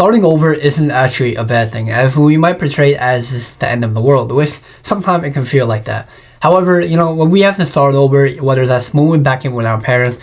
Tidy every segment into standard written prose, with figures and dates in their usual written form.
starting over isn't actually a bad thing, as we might portray it as just the end of the world, which sometimes it can feel like that. However, when we have to start over, whether that's moving back in with our parents,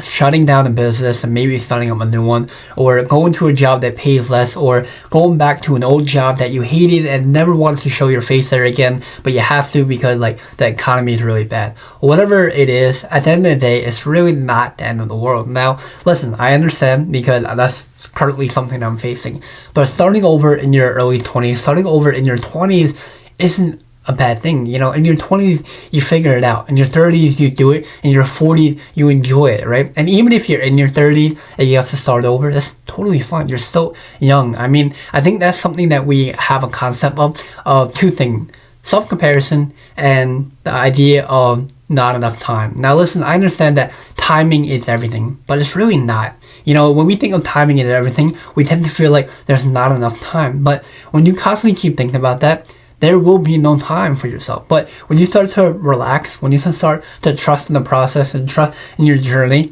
shutting down a business and maybe starting up a new one, or going to a job that pays less, or going back to an old job that you hated and never wanted to show your face there again, but you have to because the economy is really bad. Whatever it is, at the end of the day, it's really not the end of the world. Now, listen, I understand because that's currently something I'm facing, but starting over in your early 20s, starting over in your 20s isn't a bad thing. In your 20s you figure it out, in your 30s you do it, in your 40s you enjoy it, right? And even if you're in your 30s and you have to start over, that's totally fine. You're still young. I think that's something that we have a concept of two things: self-comparison and the idea of not enough time. Now listen, I understand that timing is everything, but it's really not. When we think of timing is everything, we tend to feel like there's not enough time. But when you constantly keep thinking about that, there will be no time for yourself. But when you start to relax, when you start to trust in the process and trust in your journey,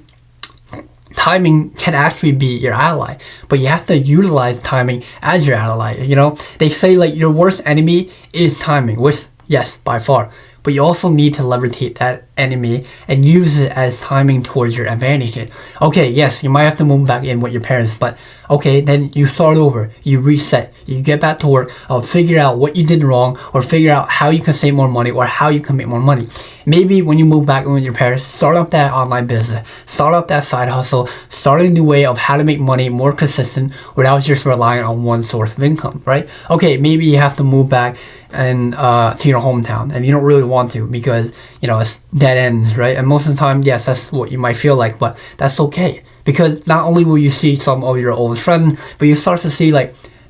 timing can actually be your ally. But you have to utilize timing as your ally. They say your worst enemy is timing, which, yes, by far. But you also need to leverage that enemy and use it as timing towards your advantage. Okay, yes, you might have to move back in with your parents, but okay, then you start over, you reset, you get back to work, figure out what you did wrong, or figure out how you can save more money or how you can make more money. Maybe when you move back in with your parents, start up that online business, start up that side hustle, start a new way of how to make money more consistent without just relying on one source of income, right? Okay, maybe you have to move back and to your hometown, and you don't really want to because it's dead ends, right? And most of the time, yes, that's what you might feel like, but that's okay, because not only will you see some of your old friends, but you start to see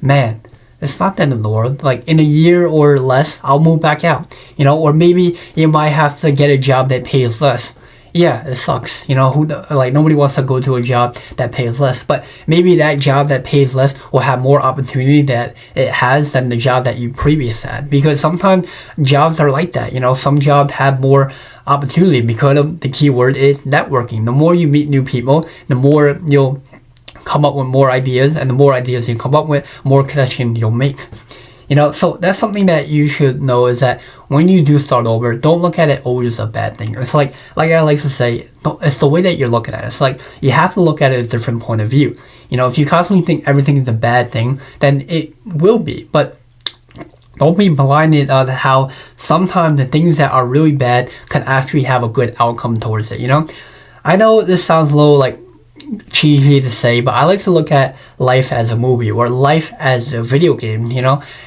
man, it's not the end of the world. In a year or less, I'll move back out, or maybe you might have to get a job that pays less. Yeah, it sucks. Nobody wants to go to a job that pays less, but maybe that job that pays less will have more opportunity that it has than the job that you previously had. Because sometimes jobs are like that. Some jobs have more opportunity because of the key word is networking. The more you meet new people, the more you'll come up with more ideas, and the more ideas you come up with, more connections you'll make. So that's something that you should know, is that when you do start over, don't look at it always a bad thing. It's like I like to say, it's the way that you're looking at it. It's you have to look at it a different point of view. If you constantly think everything is a bad thing, then it will be. But don't be blinded on how sometimes the things that are really bad can actually have a good outcome towards it. I know this sounds a little cheesy to say, but I like to look at life as a movie or life as a video game,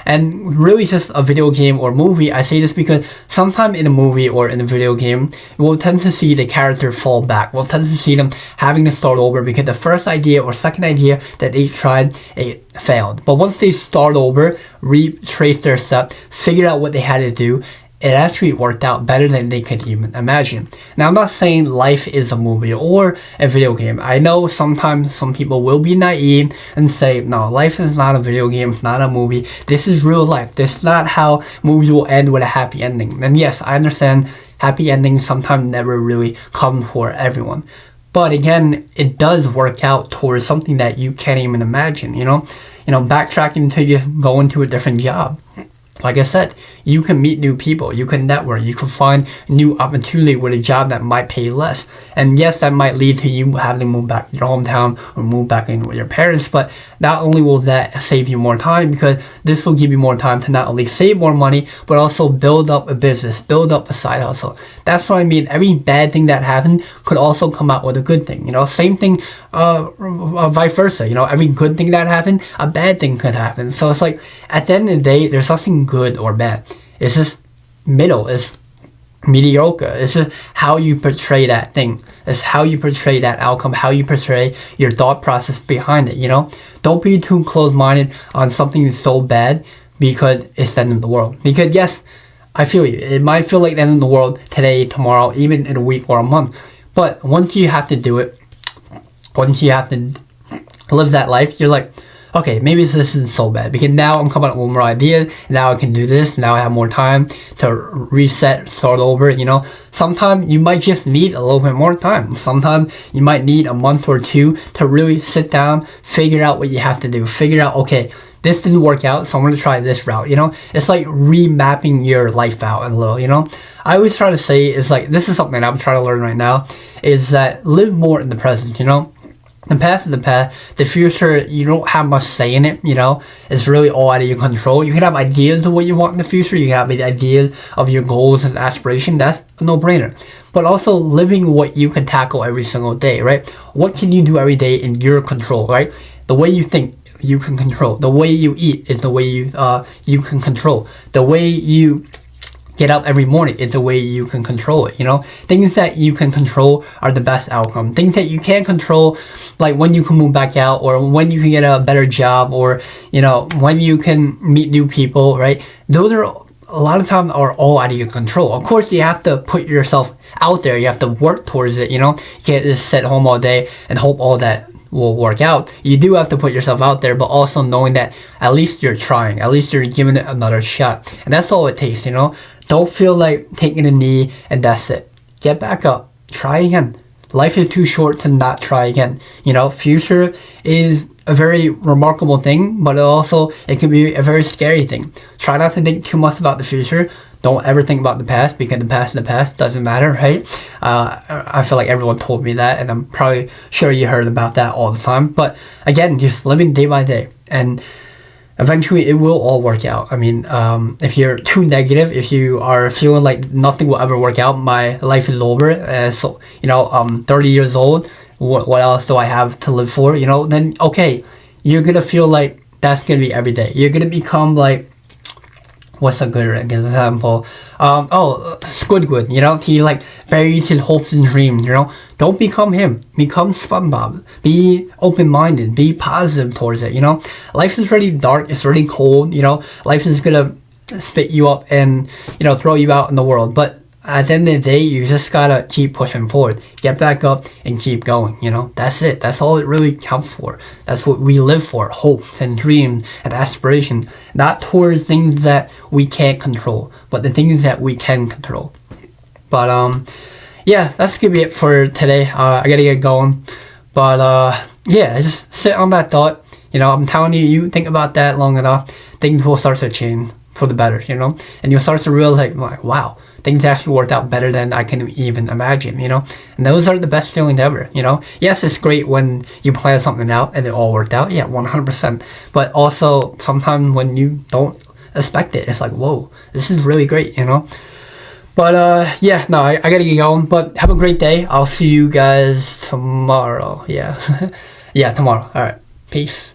and really just a video game or movie. I say this because sometimes in a movie or in a video game, we'll tend to see the character fall back. We'll tend to see them having to start over because the first idea or second idea that they tried, it failed. But once they start over, retrace their steps, figure out what they had to do, it actually worked out better than they could even imagine. Now, I'm not saying life is a movie or a video game. I know sometimes some people will be naive and say, no, life is not a video game, it's not a movie. This is real life. This is not how movies will end with a happy ending. And yes, I understand happy endings sometimes never really come for everyone. But again, it does work out towards something that you can't even imagine, backtracking until you go into a different job. Like I said, you can meet new people, you can network, you can find new opportunity with a job that might pay less. And yes, that might lead to you having to move back to your hometown or move back in with your parents, but not only will that save you more time, because this will give you more time to not only save more money, but also build up a business, build up a side hustle. That's what I mean. Every bad thing that happened could also come out with a good thing. Same thing, vice versa. Every good thing that happened, a bad thing could happen. So it's at the end of the day, there's nothing good or bad. It's just middle. It's mediocre. It's just how you portray that thing. It's how you portray that outcome, how you portray your thought process behind it. Don't be too close-minded on something so bad because it's the end of the world. Because yes, I feel you. It might feel like the end of the world today, tomorrow, even in a week or a month. But once you have to do it, once you have to live that life, you're okay, maybe this isn't so bad because now I'm coming up with more ideas. Now I can do this. Now I have more time to reset, start over. Sometimes you might just need a little bit more time. Sometimes you might need a month or two to really sit down, figure out what you have to do, figure out, okay, this didn't work out, so I'm going to try this route. It's like remapping your life out a little. I always try to say is like, this is something I'm trying to learn right now, is that live more in the present. The past is the past. The future, you don't have much say in it. It's really all out of your control. You can have ideas of what you want in the future. You can have the ideas of your goals and aspirations. That's a no-brainer. But also living what you can tackle every single day, right? What can you do every day in your control, right? The way you think, you can control. The way you eat is the way you can control. The way you get up every morning is the way you can control it. Things that you can control are the best outcome. Things that you can't control, like when you can move back out, or when you can get a better job, or when you can meet new people, right? Those are a lot of times are all out of your control. Of course, you have to put yourself out there. You have to work towards it. You can't just sit home all day and hope all that will work out. You do have to put yourself out there, but also knowing that at least you're trying, at least you're giving it another shot, and that's all it takes. Don't feel like taking a knee and that's it. Get back up, try again. Life is too short to not try again. Future is a very remarkable thing, but also it can be a very scary thing. Try not to think too much about the future. Don't ever think about the past, because the past is the past, doesn't matter, right? I feel like everyone told me that, and I'm probably sure you heard about that all the time. But again, just living day by day, and eventually it will all work out. I mean, if you're too negative, if you are feeling like nothing will ever work out, my life is over, so I'm 30 years old, what else do I have to live for? Then okay, you're gonna feel like that's gonna be every day. You're gonna become like, what's a good example? Squidward, he like buried his hopes and dreams. Don't become him. Become SpongeBob. Be open-minded. Be positive towards it. Life is really dark. It's really cold. Life is gonna spit you up and throw you out in the world. But at the end of the day, you just gotta keep pushing forward. Get back up and keep going. That's it. That's all it really counts for. That's what we live for. Hopes and dreams and aspiration. Not towards things that we can't control, but the things that we can control. But yeah, that's gonna be it for today. I gotta get going. But yeah, just sit on that thought. I'm telling you, you think about that long enough, things will start to change for the better. And you'll start to realize, like, wow, things actually worked out better than I can even imagine. And those are the best feelings ever. Yes, it's great when you plan something out and it all worked out. Yeah, 100%. But also sometimes when you don't expect it, it's like, whoa, this is really great. But yeah, no, I gotta get going. But have a great day. I'll see you guys tomorrow. Yeah, yeah, tomorrow. All right, peace.